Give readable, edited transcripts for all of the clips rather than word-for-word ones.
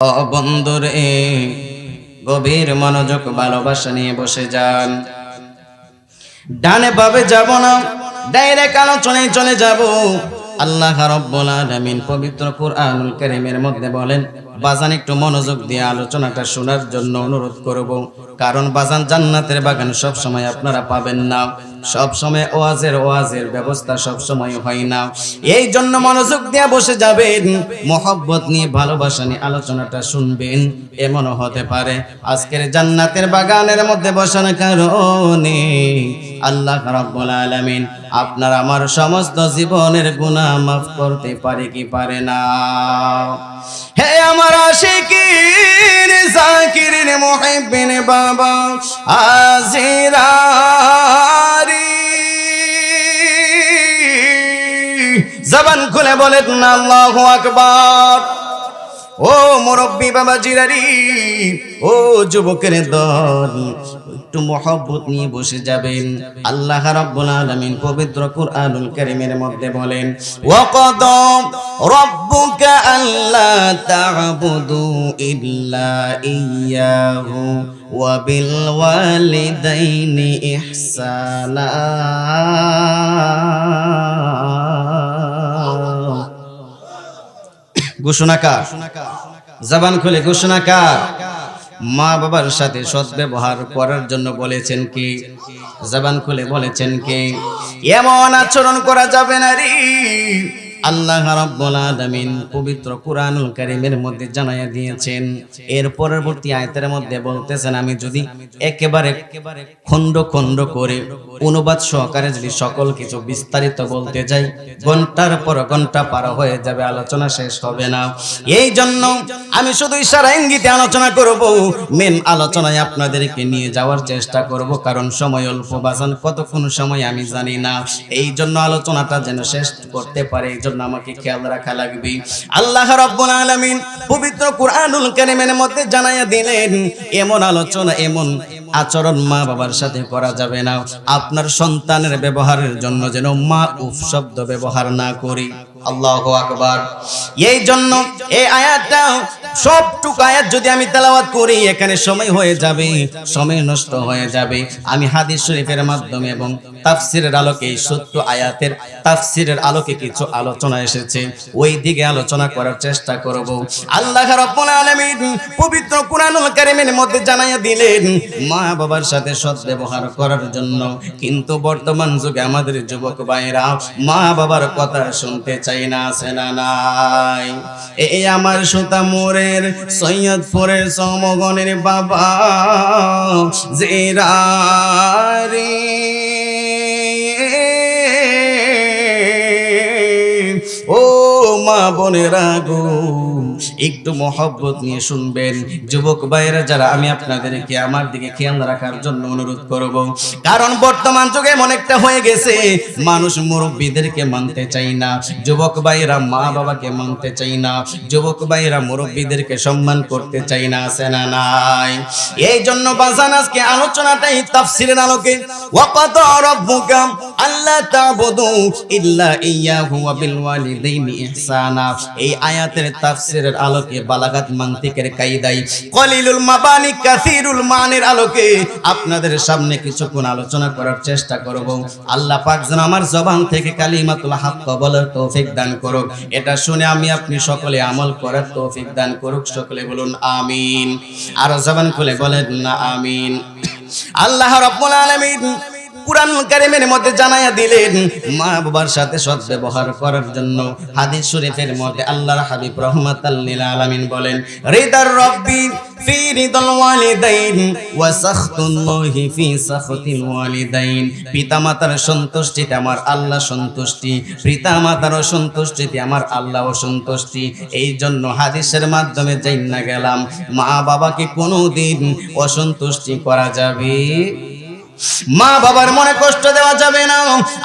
ও বন্ধুরে, গভীর মনোযোগ ভালোবাসা নিয়ে বসে যান। ডানে বামে যাব না, ডাইরেক্ট আলোচনায় চলে যাব। আল্লাহ রাব্বুল আলামিন পবিত্র কুরআনুল কারীমের মধ্যে বলেন, বাজান একটু মনোযোগ দিয়ে আলোচনাটা শোনার জন্য অনুরোধ করব। কারণ বাজান, জান্নাতের বাগান সব সময় আপনারা পাবেন না, সব সময় ওয়াজের ব্যবস্থা সব সময় হয় না। এই জন্য মনোযোগ দিয়ে বসে যাবেন, মহব্বত নিয়ে ভালোবাসা নিয়ে আলোচনাটা শুনবেন। এমনও হতে পারে আজকের জান্নাতের বাগানের মধ্যে বসার কারণে আল্লাহ রাব্বুল আলামিন আপনার আমার সমস্ত জীবনের গুনাহ মাফ করতে পারে কি পারে না? হে আমার আশিকিন, জাকিরিন, মুহিব্বিন বাবা আজিরারি, জবান খুলে বলেন না আল্লাহু আকবার। ও মুরব্বি বাবা জিরারি, ও যুবকের দল, একটু মহব্বত নিয়ে বসে যাবেন। আল্লাহ রাব্বুল আলামিন পবিত্র কুরআনুল কারীমের মধ্যে বলেন, ওয়াকাদা রাব্বুকা আল্লা তা'বুদু ইল্লা ইয়্যাহু ওয়া বিল ওয়ালিদাইনি ইহসানা। ঘোষণা কার? জবান খুলে ঘোষণা কার? মা বাবার সাথে সৎ ব্যবহার করার জন্য বলেছেন কি? জবান খুলে বলেছেন কি? এমন আচরণ করা যাবে না রে। আল্লাহ রাব্বুল আলামিন পবিত্র কুরআনুল কারীমের মধ্যে জানায়া দিয়েছেন। এর পরবর্তী আয়াতের মধ্যে বলতেছেন, আমি যদি একেবারে খণ্ড খণ্ড করে অনুবাদ সহকারে যদি সকল কিছু বিস্তারিত বলতে যাই, ঘন্টার পর ঘন্টা পার হয়ে যাবে, আলোচনা শেষ হবে না। এই জন্য আমি শুধু ইশারা ইঙ্গিতে আলোচনা করব, মেন আলোচনায় আপনাদেরকে নিয়ে যাওয়ার চেষ্টা করব। কারণ সময় অল্প বাজান, কতক্ষণ সময় আমি জানি না। এই জন্য আলোচনাটা যেন শেষ করতে পারে, এই জন্য আমাকে খেয়াল রাখা লাগবে। আল্লাহ রাব্বুল আলামিন পবিত্র কুরআনুল কারীমের মধ্যে জানায়া দিলেন, এমন আলোচনা, এমন আচরণ মা বাবার সাথে করা যাবে না। আপনার সন্তানের ব্যবহারের জন্য যেন মা উফ শব্দ ব্যবহার না করি। আল্লাহু আকবার। এই জন্য এই আয়াতটা, সবটুকু আয়াত যদি আমি তেলাওয়াত করি, এখানে সময় হয়ে যাবে, সময় নষ্ট হয়ে যাবে। আমি হাদিস শরীফের মাধ্যমে এবং তাফসীরের আলোকে, এই সত্য আয়াতের তাফসীরের আলোকে কিছু আলোচনা এসেছে, ওই দিকে আলোচনা করার চেষ্টা করব। আল্লাহ রাব্বুল আলামিন পবিত্র কুরআনুল কারীমের মধ্যে জানায়া দিলেন মা বাবার সাথে সৎ ব্যবহার করার জন্য। কিন্তু বর্তমান যুগে আমাদের যুবক ভাইরা মা বাবার কথা শুনতে চায় না, আছে না নাই? এই আমার সুতামুরের সৈয়দপুরের সমগণের বাবা জিরারি, ও মা বোনেরা গো, একটু মহব্বত নিয়ে শুনবেন। যুবক ভাইয়েরা যারা, আমি আপনাদেরকে আমার দিকে খেয়াল রাখার জন্য অনুরোধ করব। কারণ বর্তমান যুগে এমন একটা হয়ে গেছে, মানুষ মুরব্বীদেরকে মানতে চাই না, যুবক ভাইয়েরা মা বাবাকে মানতে চাই না, যুবক ভাইয়েরা মুরব্বীদেরকে সম্মান করতে চাই না, আছে না নাই? এই জন্য বাজান, আজকে আলোচনাটাই তাফসীরের আলোকে। ওয়াকাদা রাব্বুকা আল্লা তা'বুদু ইল্লা ইয়্যাহু ওয়া বিল ওয়ালিদাইনি ইহসানা। এই আয়াতের তাফসীরের আলোকে, বালাগাত মানতিকের কায়দায়, কলিলুল মাবানি কাসীরুল মানির আলোকে আপনাদের সামনে কিছুক্ষণ আলোচনা করার চেষ্টা করব। আল্লাহ পাক যেন আমার জবান থেকে কালিমাতুল হক বলার তৌফিক দান করুক। এটা শুনে আমি আপনি সকলে আমল করার তৌফিক দান করুক। সকলে বলুন আমিন। আর জবান খুলে বলেন না আমিন। আল্লাহ রাব্বুল আলামিন কুরআনুল কারীমের মধ্যে জানায়া দিলেন মা বাবার সাথে সৎ ব্যবহার করার জন্য। হাদিস শরীফের মধ্যে আল্লাহর হাবিব রাহমাতাল লিল আলামিন বলেন, রিদার রাব্বি ফি রিদাল ওয়ালিদাইন ওয়া সাখতুল্লাহি ফি সাখতিল ওয়ালিদাইন। পিতামাতার সন্তুষ্টিতে আমার আল্লাহ সন্তুষ্টি, পিতামাতার সন্তুষ্টিতে আমার আল্লাহ সন্তুষ্টি। এই জন্য হাদিসের মাধ্যমে জানা গেলাম মা বাবাকে কোনোদিন অসন্তুষ্টি করা যাবে মা বাবার মনে কষ্ট দেওয়া যাবে না।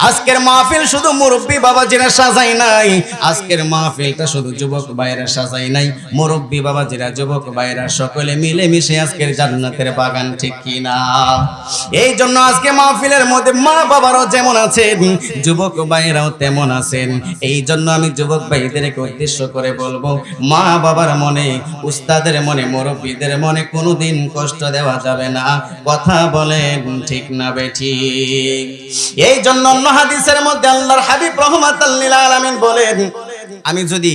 আজকের মাহফিল শুধু মুরব্বী বাবাজিরা সাজাই নাই, আজকের মাহফিলটা শুধু যুবক ভাইরা সাজাই নাই, মুরব্বী বাবাজিরা যুবক ভাইরা সকলে মিলে মিশে আজকের জান্নাতের বাগান, ঠিক কি না? এই জন্য আজকে মাহফিলের মধ্যে মা বাবারাও যেমন আছেন, যুবক ভাইরাও তেমন আছেন। এই জন্য আমি যুবক ভাইদেরকে উদ্দেশ্য করে বলবো, মা বাবার মনে, উস্তাদের মনে, মুরব্বীদের মনে কোনোদিন কষ্ট দেওয়া যাবে না। কথা বলেন ঠিক না বেঠিক? এই জন্য অন্য হাদিসের মধ্যে আল্লাহর হাবিব রাহমাতাল লিল আলামিন বলেন, আমি যদি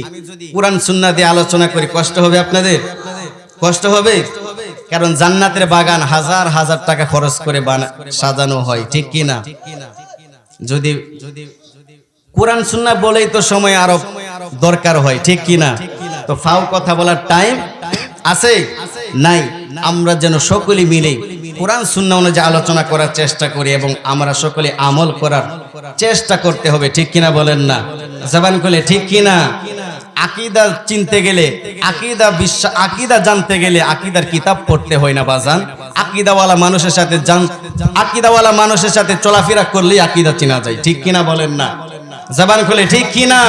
কুরআন সুন্নাহ দিয়ে আলোচনা করি কষ্ট হবে আপনাদের? কষ্ট হবে? কারণ জান্নাতের বাগান হাজার হাজার টাকা খরচ করে সাজানো হয়, ঠিক কি না? যদি কুরআন সুন্নাহ বলেই তো সময় আরো দরকার হয়, ঠিক কি না? তো ফাও কথা বলার টাইম আছে নাই? আমরা যেন সকলে মিলে কুরআন সুন্নাহ অনুযায়ী আলোচনা করার চেষ্টা করি এবং আমরা সকলে আমল করার চেষ্টা করতে হবে, ঠিক কিনা বলেন না? জবান খুলে ঠিক কিনা? আকীদা চিনতে গেলে, আকীদা জানতে গেলে আকীদার কিতাব পড়তে হয় না বাজান। আকীদাওয়ালা মানুষের সাথে চলাফেরা করলেই আকীদা চেনা যায়, ঠিক কিনা বলেন না? জবান খুলে ঠিক কিনা?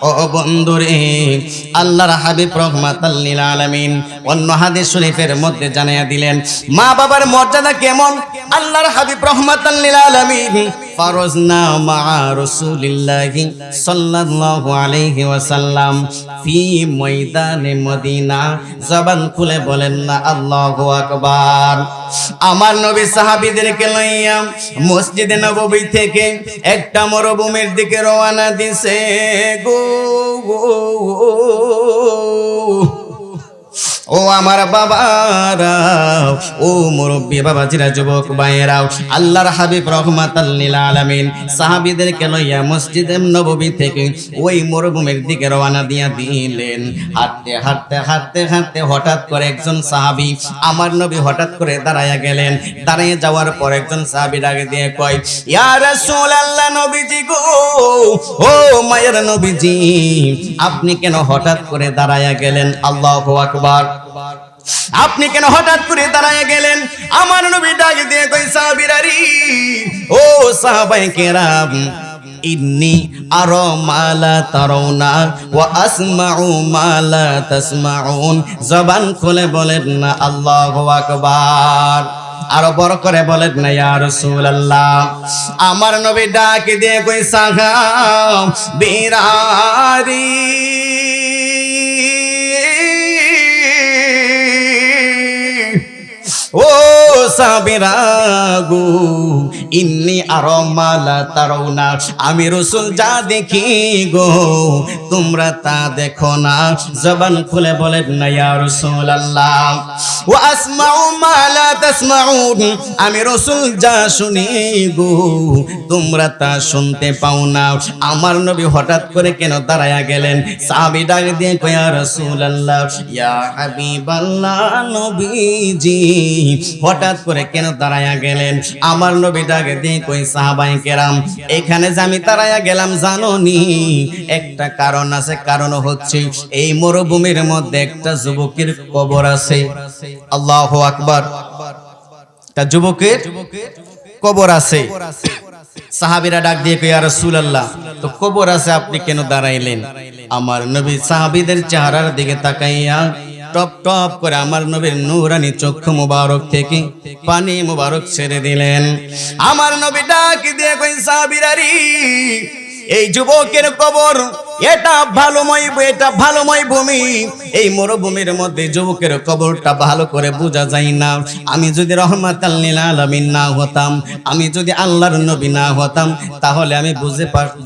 ও বন্ধুরে, আল্লাহর হাবিব রাহমাতাল লিল আলামিন অন্য হাদিস শরীফের মধ্যে জানাইয়া দিলেন মা বাবার মর্যাদা কেমন। আল্লাহর হাবিব রাহমাতাল লিল আলামিন ফারজনা মা রাসূলিল্লাহি সাল্লাল্লাহু আলাইহি ওয়াসাল্লাম ফি ময়দানে মদিনা। জবান খুলে বলেন না আল্লাহু আকবার। আমার নবী সাহাবীদেরকে লইয়া মসজিদে নববী থেকে একটা মরুভূমির দিকে রওনা দিছে গো। ও আমার বাবারা, ও মুরব্বী বাবাজিরা, যুবক ভাইয়েরাও, আল্লাহর হাবিব রাহমাতাল লিল আলামিন সাহাবীদেরকে লইয়া মসজিদে নববী থেকে ওই মরুভূমির দিকে রওনা দিয়া দিলেন। হাঁটতে হাঁটতে হাঁটতে হাঁটতে হঠাৎ করে একজন সাহাবী, আমার নবী হঠাৎ করে দাঁড়ায়া গেলেন। দাঁড়িয়ে যাওয়ার পর একজন সাহাবী ডাকে দিয়ে কয়, ইয়া রাসূলুল্লাহ, নবীজি গো, ও মায়ের নবীজি, আপনি কেন হঠাৎ করে দাঁড়ায়া গেলেন? আল্লাহু আকবার। আপনি কেন হঠাৎ করে দাঁড়ায় গেলেন? আমার নবী ডাক দিয়ে কই, সাহাবীরারি, ও সাহাবায়ে কেরাম, ইন্নী আরা মা লা তারাউনা ওয়া আসমাউ মা লা তাসমাউন। জবান খুলে বলেন না আল্লাহু আকবার। আরো বড় করে বলেন না ইয়া রাসূলুল্লাহ। আমার নবী ডাক দিয়ে কই, সাহাবীরারি, ও সাহাবীরা গো, ইন্নী আরা মা লা তারাউনা, আমি রাসূল যা দেখি গো তোমরা তা দেখো না। জবান খুলে বলেন না ইয়া রাসূলুল্লাহ। ওয়া আসমাউ মা লা তাসমাউন, আমি রাসূল যা শুনি গো তোমরা তা শুনতে পাও না। আমার নবী হঠাৎ করে কেন দাঁড়ায়া গেলেন? সাহাবী ডাক দিয়ে কয়, ইয়া রাসূলুল্লাহ, ইয়া হাবিবাল্লাহ, নবীজি হঠাৎ করে কেন দাঁড়ায়া গেলেন? আমার নবী ডাকে দিয়ে কই, সাহাবায়ে কেরাম, এখানে যে আমি দাঁড়ায়া গেলাম জানো নি? একটা কারণ আছে। কারণ হচ্ছে এই মরুভূমির মধ্যে একটা যুবকের কবর আছে। আল্লাহু আকবার। একটা যুবকের কবর আছে। সাহাবীরা ডাক দিয়ে কই, ইয়া রাসূলুল্লাহ, তো কবর আছে, আপনি কেন দাঁড়াইলেন? আমার নবী সাহাবীদের চেহারার দিকে তাকাইয়া টপ টপ করে আমার নবীর নূরানি চক্ষু মুবারক থেকে পানি মুবারক ছেড়ে দিলেন। আমার নবী ডাক দিয়ে কই, সাহাবীরারি, এই যুবকের কবর, এটা ভালোময় ভূমি। এই মরুভূমির মধ্যে যুবকের কবরটা ভালো করে বোঝা যায় না। আমি যদি রাহমাতাল লিল আলামিন না হতাম, আমি যদি আল্লাহর নবী না হতাম, তাহলে আমি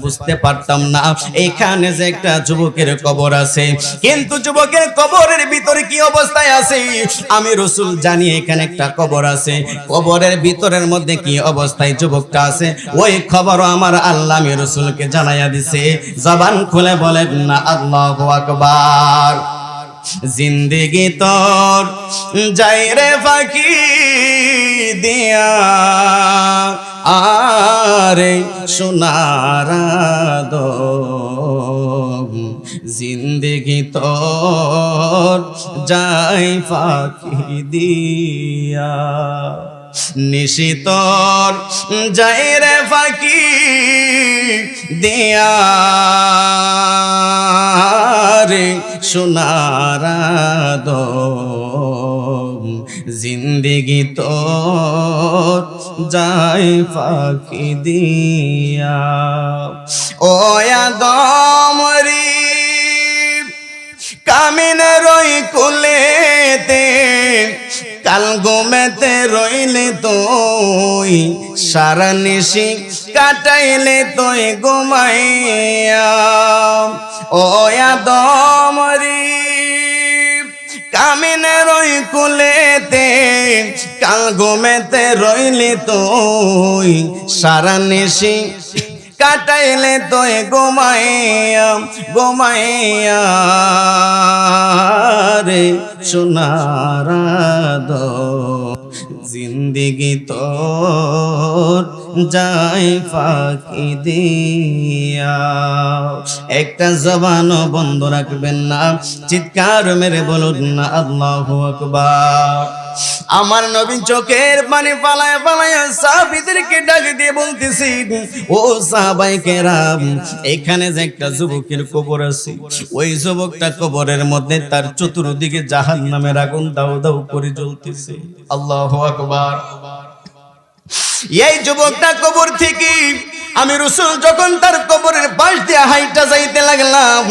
বুঝতে পারতাম না এখানে যে একটা যুবকের কবর আছে। কিন্তু যুবকের কবরের ভিতরে কি অবস্থায় আছে আমি রাসূল জানি। এখানে একটা কবর আছে, কবরের ভিতরের মধ্যে কি অবস্থায় যুবকটা আছে ওই খবর আমার আল্লাহ আমি রাসূলকে জানাইয়া দিছে। জবান খুলে বলেন না আল্লাহু আকবার। জিন্দেগি তোর যাই রে ফাঁকি দিয়া, আরে সোনার দম, জিন্দেগি তোর যাই ফাঁকি দিয়া। নিশিতর যায় রে ফাঁকি দিয়া রে সোনারা জিন্দেগি তোর যায় ফাঁকি দিয়া ও আদমরি কামিনে রই কুলেতে কাল ঘুমেতে রইলে তুই সারা নিশি কাটাইলে তুই ঘুমাইয়া ও আদমরি কামিনে রই কুলেতে কাল ঘুমেতে রইলে তুই সারা নিশি কাটাইলে তোই ঘুমাইয়া ঘুমাইয়া রে সোনারা জিন্দেগি তোর যায় ফাঁকি দিয়া একটা জবানও বন্ধ রাখবেন না চিৎকার মেরে বলুন না আল্লাহু আকবার আমার নবী চোখের পানি পালায় পালায় সাহাবীদেরকে ডাক দিয়ে বলতেছি ও সাহাবায়ে কেরাম এখানে যে একটা যুবকের কবর আছে ওই যুবকটা কবরের মধ্যে তার চতুর্দিকে জাহান্নামের আগুন দাউ দাউ করে জ্বলতেছে আল্লাহু আকবার এই যুবকটা কবর থেকে আমি রাসূল যখন তার কবরের পাশ দিয়ে হাইটা যাইতে লাগলাম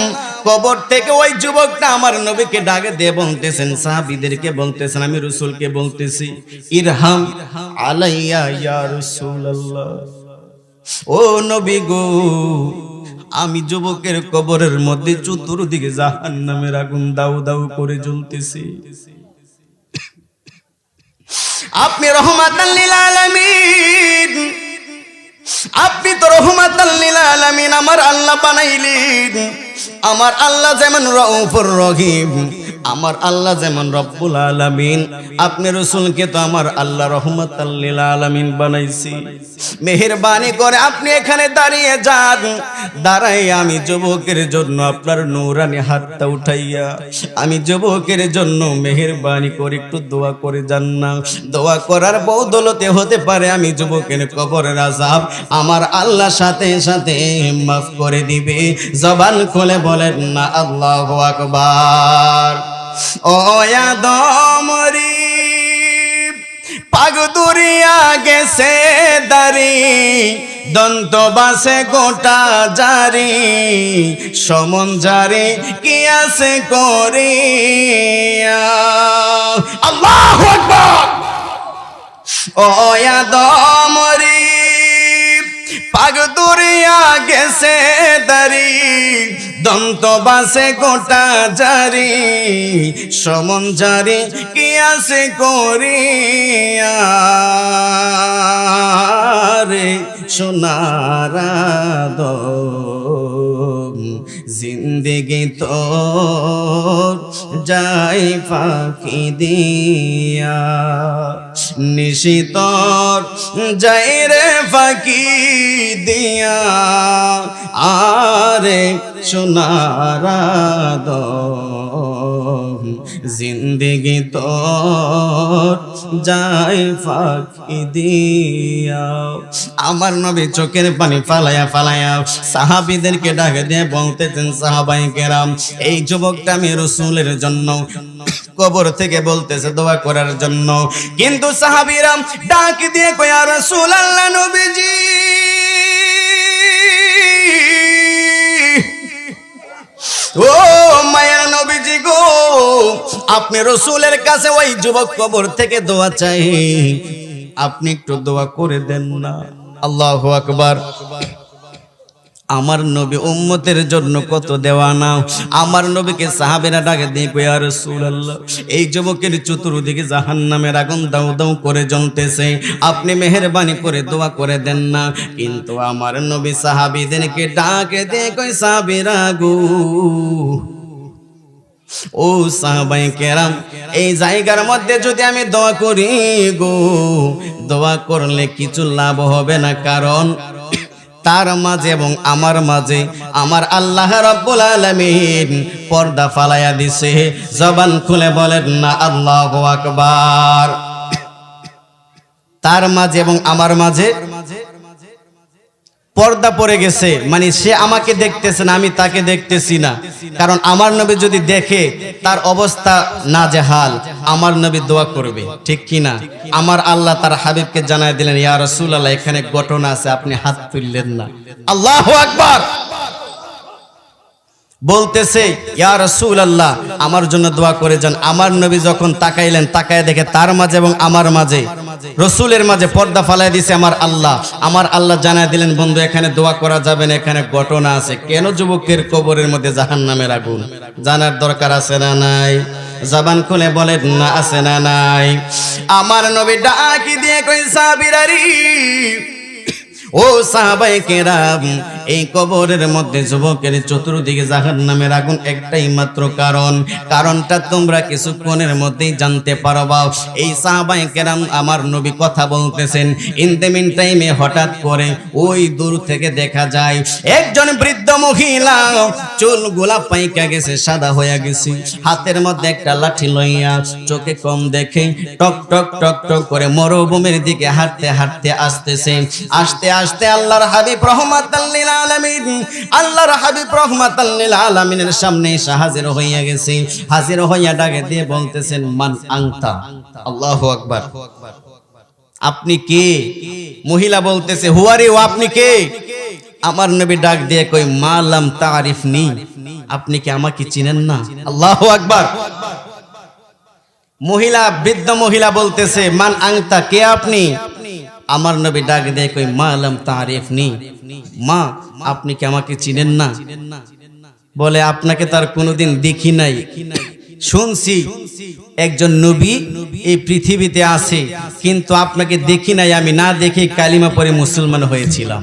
কবর থেকে ওই যুবকটা আমার নবীকে ডাক দিয়ে বলতেছেন সাহাবীদেরকে বলতেছেন আমি রাসূলকে বলতেছি ইরহাম আলাইয়া ইয়া রাসূলুল্লাহ ও নবী গো আমি যুবকের কবরের মধ্যে চতুর্দিকে জাহান্নামের আগুন দাউ দাউ করে জ্বলতেছে আপনি রহমাতাল লিল আলামিন আপনি তো রহমাতাল লিল আলামিন আমার আল্লাহ বানাইলেন আমার আল্লাহ যেমন রউফুর রহিম আমার আল্লাহ যেমন রব্বুল আলামিন আপনি রাসূলকে তো আমার আল্লাহ রহমাতাল লিল আলামিন বানাইছি মেহেরবানি করে আপনি এখানে দাঁড়িয়ে যান দাঁড়াই আমি যুবকের জন্য আপনার নূরানি হাতটা উঠাইয়া আমি যুবকের জন্য মেহেরবানি করে একটু দোয়া করে যান না দোয়া করার বদৌলতে হতে পারে আমি যুবকের কবরের আযাব আমার আল্লাহ সাথে সাথে মাফ করে দিবে জবান খুলে বলেন না আল্লাহু আকবার ও আদমরি পাগ দুরিয়া গেছে দারি দন্ত বাসে গোটা জারি সমন জারি কি আছে করিয়া আল্লাহু আকবার ও আদমরি পাগ দুরিয়া গেছে দারি দন্ত বাসে গোটা জারি সমন জারি কি আছে করিয়া রে সোনারা জিন্দেগি তোর যাই ফাঁকি দিয়া নিশিতর যাই রে ফাঁকি দিয়া আরে সোনারা জিন্দেগি তোর যাই ফাঁকি দিয়া আমার নবী চোখের পানি ফালায়া ফালায়া সাহাবীদেরকে ডাক দিয়ে বলতেছেন সাহাবায়ে কেরাম এই যুবকটা আমি রাসূলের জন্য কবর থেকে বলতেছে দোয়া করার জন্য কিন্তু সাহাবীরা ডাক দিয়ে কয় ইয়া রাসূলুল্লাহ নবীজি ও মায়ের নবীজি গো আপনি রাসূলের কাছে ওই যুবক কবর থেকে দোয়া চাই আপনি একটু দোয়া করে দেন না আল্লাহু আকবার আমার নবী উম্মতের জন্য কত দেওয়ানা আমার নবীকে সাহাবীরা ডাকে দিয়ে কয় ইয়া রাসূলুল্লাহ এই যুবকের চতুর্দিকে জাহান্নামের আগুন দাউ দাউ করে জ্বলতেছে আপনি মেহেরবানি করে দোয়া করে দেন না কিন্তু আমার নবী সাহাবীদেরকে ডাকে দিয়ে কয় সাহাবীরা গো ও সাহাবায়ে কেরাম এই জায়গার মধ্যে যদি আমি দোয়া করি গো দোয়া করলে কিছু লাভ হবে না কারণ তার মাঝে এবং আমার মাঝে আমার আল্লাহ রাব্বুল আলামিন পর্দা ফালায়া দিছে জবান খুলে বলেন না আল্লাহু আকবার তার মাঝে এবং আমার মাঝে পর্দা পড়ে গেছে, মানে সে আমাকে দেখতেছে না, আমি তাকে দেখতেছি না। কারণ আমার নবী যদি দেখে তার অবস্থা নাজেহাল, আমার নবী দোয়া করবে, ঠিক কি না? আমার আল্লাহ তার হাবিবকে জানায় দিলেন, ইয়া রাসূলুল্লাহ এখানে ঘটনা আছে, আপনি হাত তুললেন না। আল্লাহু আকবার। বলতেছে, ইয়া রাসূলুল্লাহ আমার জন্য দোয়া করে যান। আমার নবী যখন তাকাইলেন, তাকায় দেখে তার মাঝে এবং আমার মাঝে, রসুলের মাঝে পর্দা ফালাই দিছে আমার আল্লাহ। আমার আল্লাহ জানায় দিলেন, বন্ধু এখানে দোয়া করা যাবে না, এখানে ঘটনা আছে। কেন যুবকের কবরের মধ্যে জাহান্নামের আগুন? জানার দরকার আছে না নাই? জবান খুলে বলেন না, আছে না নাই? আমার নবী ডাকি দিয়ে কই, সাহাবীরারি, ও সাহাবায়ে কেরাম, এই কবরের মধ্যে যুবকের চতুর্দিকে জাহান্নামের আগুন একটাই মাত্র কারণটা তোমরা কিছুক্ষণের মধ্যেই জানতে পারবা। এই সাহাবায়ে কেরাম আমার নবী কথা বলতেছেন, ইন দ্য মিন টাইমে হঠাৎ করে ওই দূর থেকে দেখা যায় একজন বৃদ্ধ মহিলা, চুলগুলা পাইকা গেছে, সাদা হয়ে গেছে, হাতের মধ্যে একটা লাঠি লইয়া, চোখে কম দেখে টক টক টক টক করে মরুভূমির দিকে হাঁটতে হাঁটতে আসতেছে। আস্তে আস্তে আল্লাহর হাবিব রহমাতাল লিল আলামিন, আল্লাহর হাবিব রহমাতাল লিল আলামিনের সামনে এসে হাজির হইয়া গেছে। হাজির হইয়া ডাকে দিয়ে বলতেছেন, মান আনতা? আল্লাহু আকবার। আপনি কে? মহিলা বলতেছে, হু আর ইউ, আপনি কে? আমার নবী ডাক দিয়ে কই, মা লাম তারিফনি, আপনি কি আমাকে চিনেন না? আল্লাহু আকবার। মহিলা, বৃদ্ধ মহিলা বলতেছে, মান আনতা, কে আপনি? আমার নবী ডাক দিয়ে কই, মা লাম তারিফনি, মা আপনি কি আমাকে চিনেন না? বলে, আপনাকে তার কোনোদিন দেখি নাই, শুনছি একজন নবী এই পৃথিবীতে আছে, কিন্তু আপনাকে দেখি নাই। আমি না দেখে কালিমা পড়ে মুসলমান হয়েছিলাম,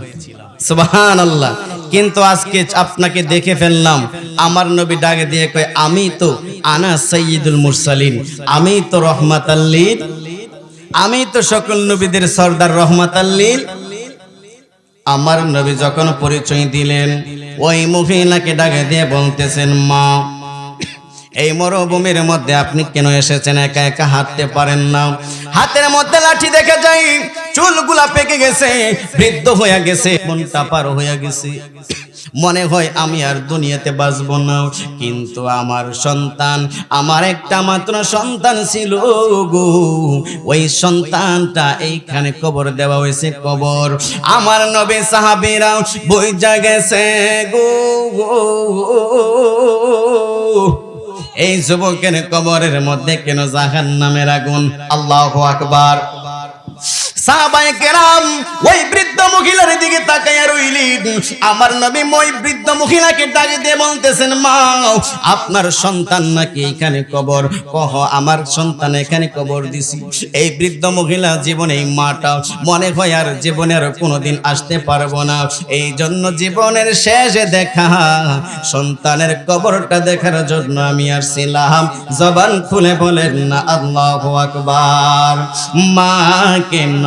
সুবহানাল্লাহ, কিন্তু আজকে আপনাকে দেখে ফেললাম। আমার নবী ডাকে দিয়ে কয়, আমি তো আনা সাইয়্যিদুল মুরসালিন, আমি তো রহমাতাল লিল, আমি তো সকল নবীদের সর্দার, রহমাতাল লিল। আমার নবী যখন পরিচয় দিলেন, ওই মহিলাকে ডাকে দিয়ে বলতেছেন, মা এই মরুভূমির মধ্যে আপনি কেন এসেছেন? একা একা হাঁটতে পারেন না? হাতের মধ্যে লাঠি দেখে যাই, চুলগুলা পেকে গেছে, বৃদ্ধ হয়ে গেছে, মনটা পার হয়ে গেছে, মনে হয় আমি আর দুনিয়াতে বাঁচবো না। কিন্তু আমার সন্তান, আমার একটা মাত্র সন্তান ছিল গো, ওই সন্তানটা এইখানে কবর দেওয়া হয়েছে, কবর। আমার নবী সাহাবীরা বুঝা গেছে গো, এই যুবকের কবরের মধ্যে কেন জাহান্নামের আগুন? আল্লাহু আকবার। সাহাবায়ে কেরাম ওই বৃদ্ধ মহিলার দিকে তাকায়া রইলেন। আমার নবী ওই বৃদ্ধ মহিলাকে ডাকে দিয়ে বলতেছেন, মা আপনার সন্তান নাকি এখানে কবর? কহ, আমার সন্তান এখানে কবর দিছি। এই বৃদ্ধ মহিলা জীবনে, এই মাটা মনে হয় আর জীবনে আর কোনোদিন আসতে পারবো না, এই জন্য জীবনের শেষে দেখা সন্তানের কবরটা দেখার জন্য আমি আসছিলাম। জবান খুলে বলেন না আল্লাহু আকবার। মা কেন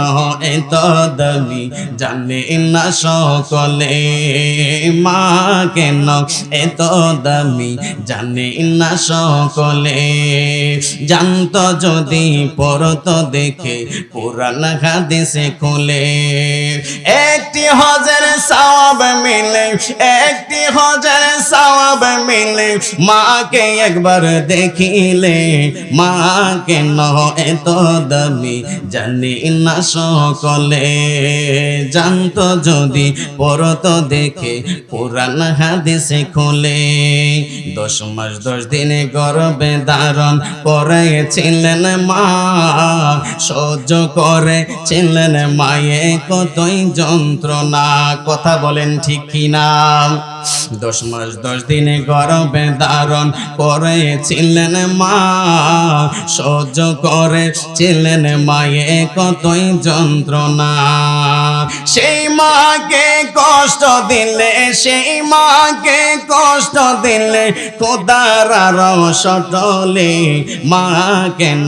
এত দামি জানে না সকলে, মা কেন এত দামি জানে না সকলে, জানতো যদি পড়তো দেখে পুরাণ হাদিসে খুলে। একটি হজের সওয়াব মিলে, একটি হজের সওয়াব মিলে, মাকে একবার দেখিলে, মা কেন এত দামি জানি না সকলে, জানতো যদি পড়তো দেখে পুরাণ হাদিসে খুলে। 10 মাস 10 দিনে গর্ভে ধারণ করেছিলেন মা, সহ্য করেছিলেন মায়ে কতই যন্ত্রণা। কথা বলেন ঠিক কিনা? 10 মাস 10 দিনে গর্ভে ধারণ করেছিলেন মা, সহ্য করেছিলেন মায়ে কতই যন্ত্রণা। সেই মাকে কষ্ট দিলে, সেই মাকে কষ্ট দিলে খোদার রসটলে মা কেন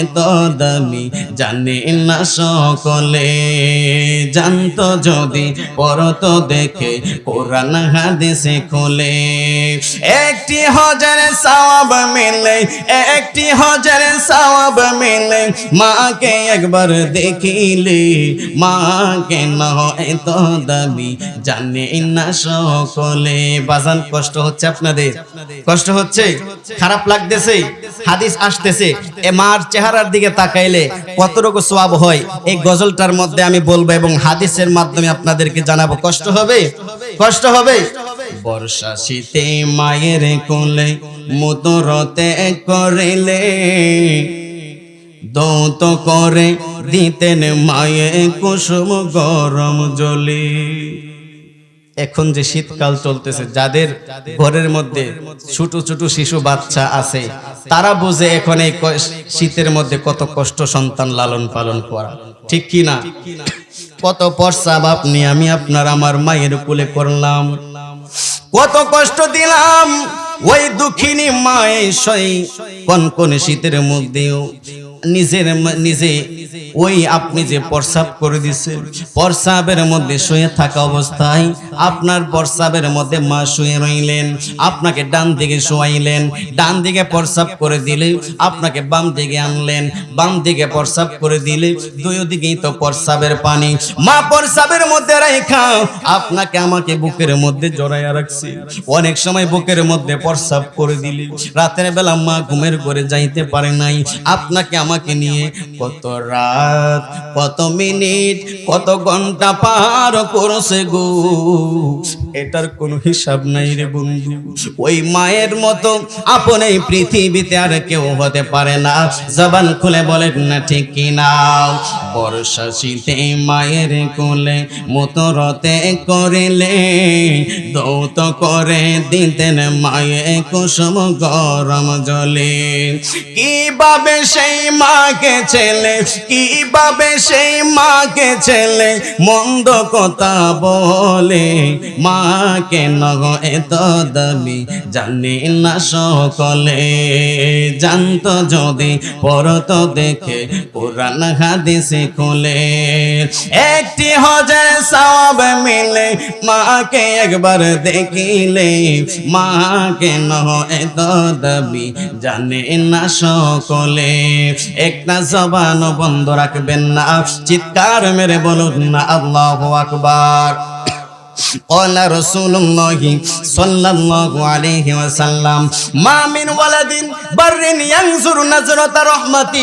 এত দামি জানে না সকলে। জানতো যদি পড়তো দেখে কোরআন হাদিসে খুলে, একটি হজার সওয়াব মিলে, একটি হজার সওয়াব মিলে মাকে একবার দেখিলে মা কেন এত দামি জানে না সকলে। বাজান কষ্ট হচ্ছে আপনাদের? কষ্ট হচ্ছে? খারাপ লাগতেছে? হাদিস আসতেছে, এ মার চেহারার দিকে তাকাইলে কতটুকু সওয়াব হয় এই গজলটার মধ্যে আমি বলবো এবং হাদিসের মাধ্যমে আপনাদেরকে জানাবো। কষ্ট হবে? কষ্ট হবে? বর্ষা শীতে মায়ের কোলে মুতরতে করিলে দৌত করে দিতেন মায়ে কুসুম গরম জলে। এখন যে শীতকাল চলতেছে, যাদের ঘরের মধ্যে ছোট ছোট শিশু বাচ্চা আছে তারা বুঝে এখন এই শীতের মধ্যে কত কষ্ট সন্তান লালন পালন করা, ঠিক কি না? কত প্রস্রাব আপনি আমি আপনার আমার মায়ের কোলে করলাম, কত কষ্ট দিলাম ওই দুঃখিনী মায়ে সই কোন শীতের মধ্যেও নিজে ওই আপনি যে প্রস্রাব করে দিচ্ছেন, প্রস্রাবের মধ্যে শুয়ে থাকা অবস্থায় আপনার প্রস্রাবের মধ্যে মা শুয়ে রইলেন, আপনাকে ডান দিকে শোয়াইলেন, ডান দিকে প্রস্রাব করে দিলে আপনাকে বাম দিকে আনলেন, বাম দিকে প্রস্রাব করে দিলে দুই দিকেই তো প্রস্রাবের পানি, মা প্রস্রাবের মধ্যে রাখা আপনাকে আমাকে বুকের মধ্যে জড়াইয়া রাখছে। অনেক সময় বুকের মধ্যে প্রস্রাব করে দিলে রাতের বেলা মা ঘুমের ঘরে যাইতে পারে নাই, আপনাকে আমাকে নিয়ে কত রাত, কত মিনিট, কত ঘন্টা পার করছে গো, এটার কোনো হিসাব নাই রে বন্ধু। ওই মায়ের মতো আপন এই পৃথিবীতে আর কেউ হতে পারে না। জবান খুলে বলেন না ঠিক কি না? বর্ষা শীতে মায়ের কোলে মুতরতে করিলে দৌত করে দিতেন মায়ে কুসুম গরম জলে। কিভাবে সেই মাকে ছেলে, কিভাবে সেই মাকে ছেলে মন্দ কথা বলে, মা কেন এত দামি জানে না সকলে। জানতো যদি পড়তো দেখে কোরআন হাদিসে খুলে, একটি হজার সওয়াব মিলে মাকে একবার দেখিলে মা কেন এত দামি জানে না সকলে। একটা জবান বন্ধ রাখবেন না, চিৎকার মেরে বলুন না আল্লাহু আকবার। قال رسول الله صلى الله عليه وسلم ما من ولد بر ينظر نظرة رحمة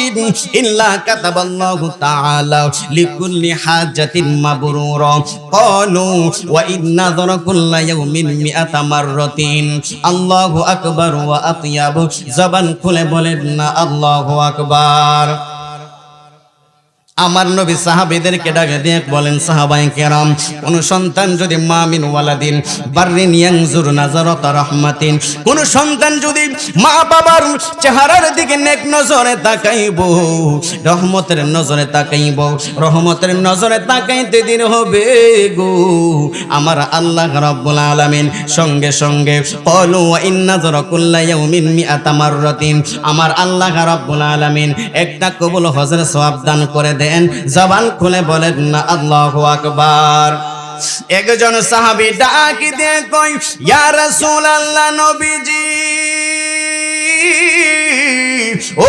إلا كتب الله تعالى لكل حاجة مبرورة قالوا وإن نظر كل يوم 100 مرة الله أكبر وأطيب زبان كل بلدنا الله أكبر। আমার নবী সাহাবীদেরকে ডাকে দিয়ে বলেন, সাহাবায়ে কেরাম, কোন সন্তান যদি মা মিন ওয়ালাদিন বাররিন ইয়ানজুর নাজারাত রাহমাতিন, কোন সন্তান যদি মা বাবার চেহারার দিকে নেক নজরে তাকাইব, রহমতের নজরে তাকাইব, রহমতের নজরে তাকাইতে দিন হবে গো আমার আল্লাহ রাব্বুল আলামিন সঙ্গে সঙ্গে ক্বালু ওয়া ইন্না নাযারা কুল্লা ইয়াউমিন 100 মাররাতিন, আমার আল্লাহ রাব্বুল আলামিন একটা কবুল হজের সওয়াব দান করে দেন। জবান খুলে বলেন না আল্লাহু আকবার। একজন সাহাবী ডাক দিয়ে কই, ইয়া রাসূলুল্লাহ, নবীজি, ও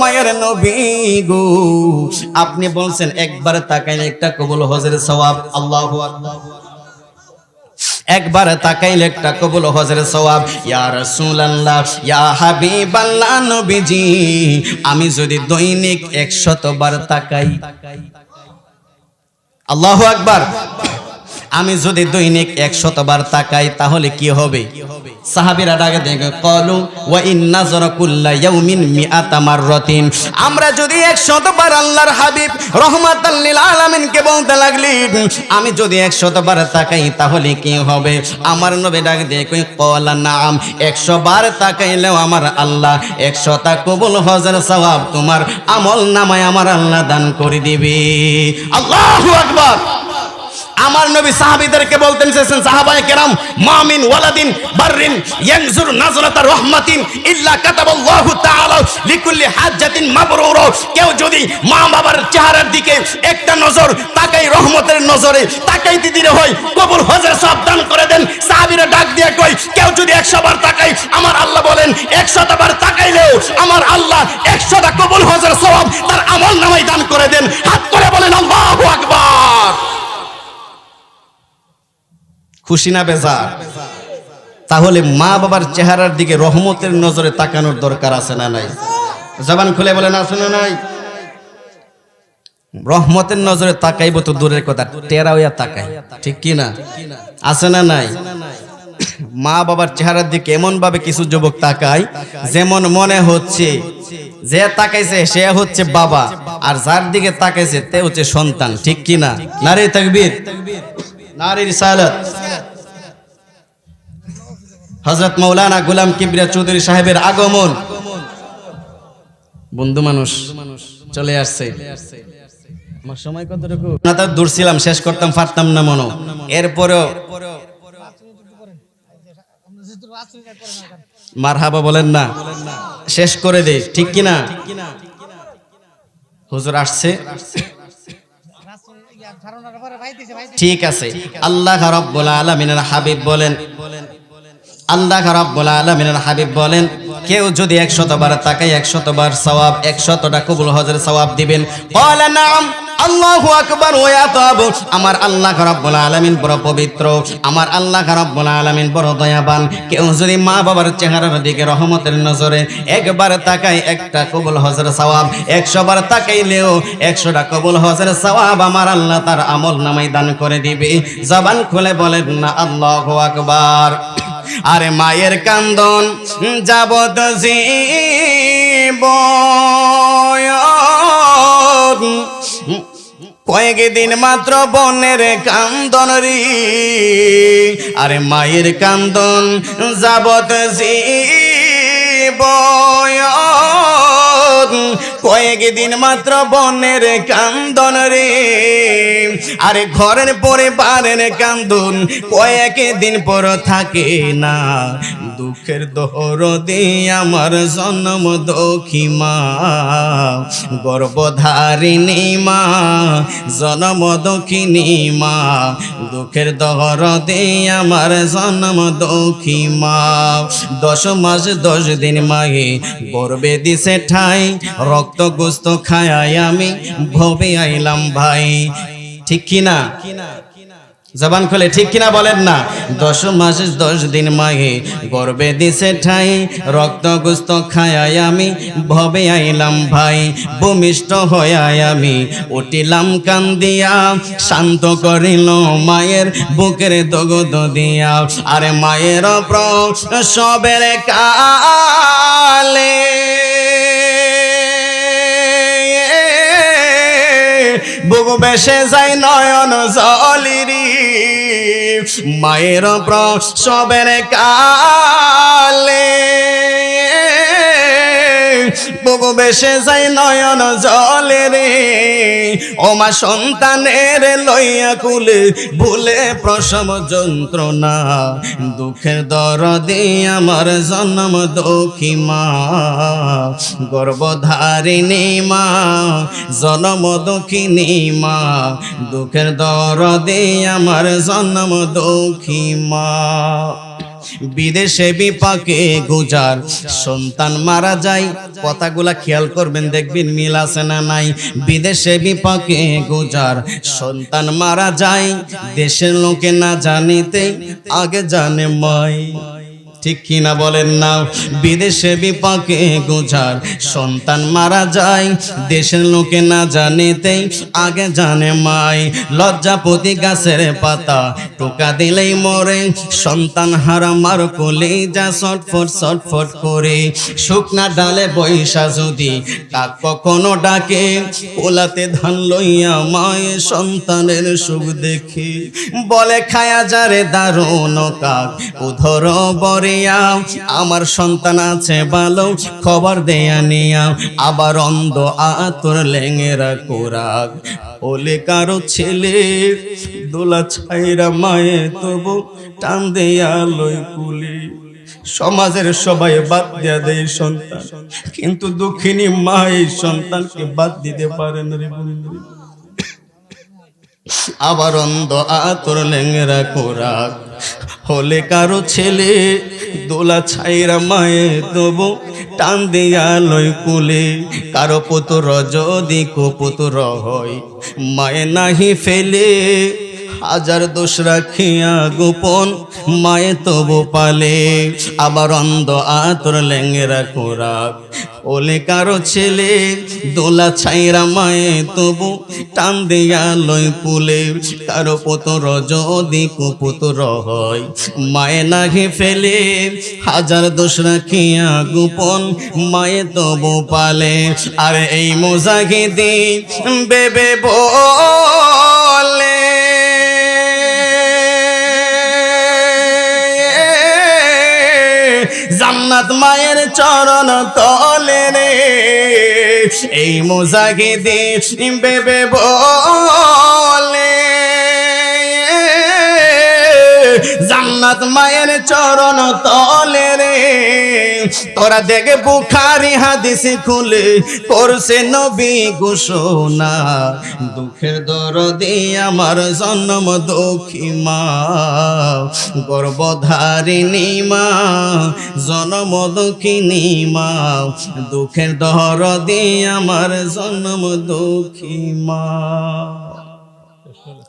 মায়ের নবী গো, আপনি বলছেন একবার তাকাইলে একটা কবুল হজের সওয়াব। আল্লাহু আকবার। একবার তাকাইলে একটা কবুল হজের সওয়াব। ইয়া রাসূলুল্লাহ, ইয়া হাবিবাল্লাহ, নবীজি, আমি যদি দৈনিক 100 বার তাকাই, আল্লাহু আকবার, আমি যদি দৈনিক 100 বার তাকাই তাহলে কি হবে? সাহাবীরা ডাকে দেখে ক্বালু ওয়া ইন্না নাযারা কুল্লা ইয়াউমিন 100 মাররাতিন, আমরা যদি 100 বার আল্লাহর হাবিব রাহমাতাল লিল আলামিনকে বলতে লাগলেন, আমি যদি 100 বার তাকাই তাহলে কি হবে? আমার নবী ডাকে দেখে ক্বালা নাম, 100 বার তাকাইলেও আমার আল্লাহ 100টা কবুল হজের সওয়াব তোমার আমল নামায় আমার আল্লাহ দান করে দিবে। আল্লাহু আকবার। আমার নবী সাহাবীদেরকে বলতেন সাহাবায়ে কেরাম মা মিন ওয়ালাদিন বাররিন ইয়ানজুর নাজরাতা রাহমাতিন ইল্লা কাতাবাল্লাহু তাআলা লিকুল্লি হাজ্জাতিন মাবরুরা। কেউ যদি মা বাবার চেহারার দিকে একটা নজর তাকাই রহমতের নজরে তাকাইতে দিলে হয় কবুল হজের সওয়াব দান করে দেন। সাহাবীরা ডাক দিয়ে কই কেউ যদি 100 বার তাকাই আমার আল্লাহ বলেন 100 বার তাকাইলেও আমার আল্লাহ 100টা কবুল হজের সওয়াব তার আমল নামায় দান করে দেন। হাত করে বলেন আল্লাহু আকবার। খুশি না বেজার? তাহলে মা বাবার চেহারার দিকে রহমতের নজরে তাকানোর দরকার আছে না নাই? জবান খুলে বলেন আছে না নাই? রহমতের নজরে তাকাইব তো দূরের কথা, টেরা হইয়া তাকাই, ঠিক কি না? আছে না নাই? মা বাবার চেহারার দিকে এমন ভাবে কিছু যুবক তাকায় যেমন মনে হচ্ছে যে তাকাইছে সে হচ্ছে বাবা, আর যার দিকে তাকাইছে তে হচ্ছে সন্তান, ঠিক কি না? নারে তাকবীর, নারে রিসালাত। হযরত মাওলানা গোলাম কিবরিয়া চৌধুরী সাহেবের আগমন, বন্ধু মানুষ চলে আসছে। আমার সময় কতটুকু না তার দূর ছিলাম, শেষ করতাম পারতাম না মনো। এরপরেও মারহাবা বলেন না, শেষ করে দে, ঠিক কি না? হুজুর আসছে, ঠিক আছে। আল্লাহ রাব্বুল আলামিনের হাবিব বলেন, আল্লাহ রাব্বুল আলামিনের হাবিব বলেন কেউ যদি 100 বার তাকায় 100 বার সওয়াব 100টা কবুল হজের সওয়াব দিবেন। ক্বালা নাম, আল্লাহু আকবার ওয়া ইয়াতাবু। আমার আল্লাহ রাব্বুল আলামিন বড় পবিত্র, আমার আল্লাহ রাব্বুল আলামিন বড় দয়াবান। কেউ যদি মা বাবার চেহারার দিকে রহমতের নজরে একবার তাকায় একটা কবুল হজের সওয়াব, 100 বার তাকাইলেও 100টা কবুল হজের সওয়াব আমার আল্লাহ তার আমল নামায় দান করে দিবে। জবান খুলে বলেন না আল্লাহু আকবার। আরে মায়ের কান্দন যাবত জীবন, কয়েকদিন মাত্র বনের কান্দন রে। আরে মায়ের কান্দন যাবত জীবন, কয়েকদিন মাত্র বনের কান্দন রে। আরে ঘরের পরিবারের কান্দন কয়েকদিন পর থাকে না। দুঃখের দরদে আমার জন্ম দুঃখী মা, গর্ভধারিণী মা, জন্ম দুঃখিনী মা। দুঃখের দরদে আমার জন্ম দুঃখী মা। 10 মাস 10 দিন মায়ে গর্ভে দিছে ঠাই, রক্ত গোস্ত খায় আমি ভবে আইলাম ভাই, ঠিক কিনা? জবান খুলে ঠিক কিনা বলেন না? 10 মাস 10 দিন মায়ে গর্ভে দিছে ঠাই, রক্ত গোস্ত খায় আমি ভবে আইলাম ভাই। ভূমিষ্ঠ হইয়া আমি উঠিলাম কান্দিয়া, শান্ত করিল মায়ের বুকের দগদ দিয়া। আরে মায়ের প্রসবের কালে বুক বেসে যায় নয়ন জলিরি। মায়ের প্রসবের কালে বুক বেসে যায় নয়ন জলে রে। ও মা সন্তানের লইয়া কুলে ভুলে প্রসব যন্ত্রণা, দুঃখের দরদে আমার জন্ম দুঃখী মা, গর্ভধারিণী মা, জন্ম দুঃখিনী মা। দুঃখের দরদে আমার জন্ম দুঃখী মা। বিদেশে বিপাকে গুজার সন্তান মারা যায়, কথাগুলা খেয়াল করবেন দেখবেন মিল আছে না নাই? বিদেশে বিপাকে গুজার সন্তান মারা যায়, দেশের লোকে না জানিতে আগে জানে মাই, ঠিক কিনা বলেন না? বিদেশে বিপাকে গুজার সন্তান মারা যায়, দেশের লোকে না জানিতে আগে জানে মাই। লজ্জাপতি গাছের পাতা টোকা দিলেই মরে, সন্তান হারা মার কোলে যা ছটফট ছটফট করে। শুকনা ডালে বৈশা যদি কাক কখনো ডাকে, কোলাতে ধান লইয়া মায়ের সন্তানের সুখ দেখে। বলে খায়া যারে দারুণ কাক উধর বরে, আমার সন্তান আছে ভালো খবর দেয়া নিয়া। আবার অন্ধ আতর লেঙেরা কোরাক, ওলে কারো ছেলে দোলা ছাইরা মায়ে তবু টান দেয়া লই কুলি। সমাজের সবাই বাদ দিয়া দেয় সন্তান, কিন্তু দুঃখিনী মা এই সন্তানকে বাদ দিতে পারেন রে বন্ধু। আবার অন্ধ আতর লেঙ্গেরা কোরাক হলে কারো ছেলে, দোলা ছাইরা মায়ে তবু টান দিয়া লই কুলে। কারো পুত্র যদি কুপুত্র হয় মায়ে নাহি ফেলে, হাজার দোষ রাখিয়া গোপন মায়ে তবু পালে। আবার অন্ধ আতর লেঙ্গেরা কোরাক ওলে কারো ছেলে, দোলা ছাইরা মায়ে তবু টান দিয়া লই কুলে। কারো পুত্র যদি কুপুত্র হয় মায়ে নাহি ফেলে, হাজার দোষ রাখিয়া গোপন মায়ে তবু পালে। আর এই মুজাহিদি বেবে বলে জান্নাত মায়ের চরণ তলে রে। এই মুজাহিদি বেবে বলে জান্নাত মায়ের চরণ তলে রে। তোরা দেখে বুখারী হাদিস খুলে করছে নবী ঘোষণা, দুঃখের দরদি আমার জন্ম দুঃখী মা, গর্ভধারিণী মা জন্ম দুঃখিনী মা, দুঃখের দরদি আমার জন্ম দুঃখী মা।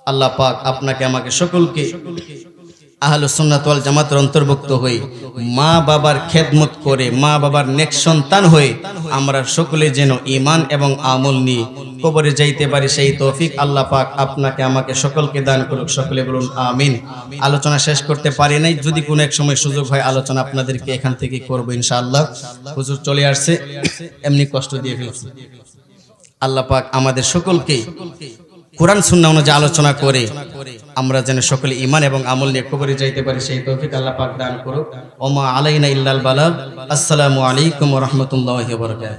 আল্লাহ পাক আপনাকে আমাকে সকলকে আহলুস সুন্নাত ওয়াল জামাতের অন্তর্ভুক্ত হই মা বাবার খেদমত করে মা বাবার নেক সন্তান হয়ে আমরা সকলে যেন ঈমান এবং আমল নিয়ে কবরে যাইতে পারি, সেই তৌফিক আল্লাহ পাক আপনাকে আমাকে সকলকে দান করুক। সকলে বলুন আমিন। আলোচনা শেষ করতে পারি নাই, যদি কোনো এক সময় সুযোগ হয় আলোচনা আপনাদেরকে এখান থেকে করব ইনশাআল্লাহ। হুজুর চলে আসছে, এমনি কষ্ট দিয়ে ফেলছি। আল্লাহ পাক আমাদের সকলকে কোরআন সুন্নাহ অনুযায়ী আলোচনা করে আমরা যেন সকলে ঈমান এবং আমল নিয়ে কবরে যাইতে পারি, সেই তৌফিক আল্লাহ পাক দান করুক। ওমা আলাইনা ইল্লাল বালাগ। আসসালামু আলাইকুম ওয়া রাহমাতুল্লাহি ওয়া বারাকাতুহু।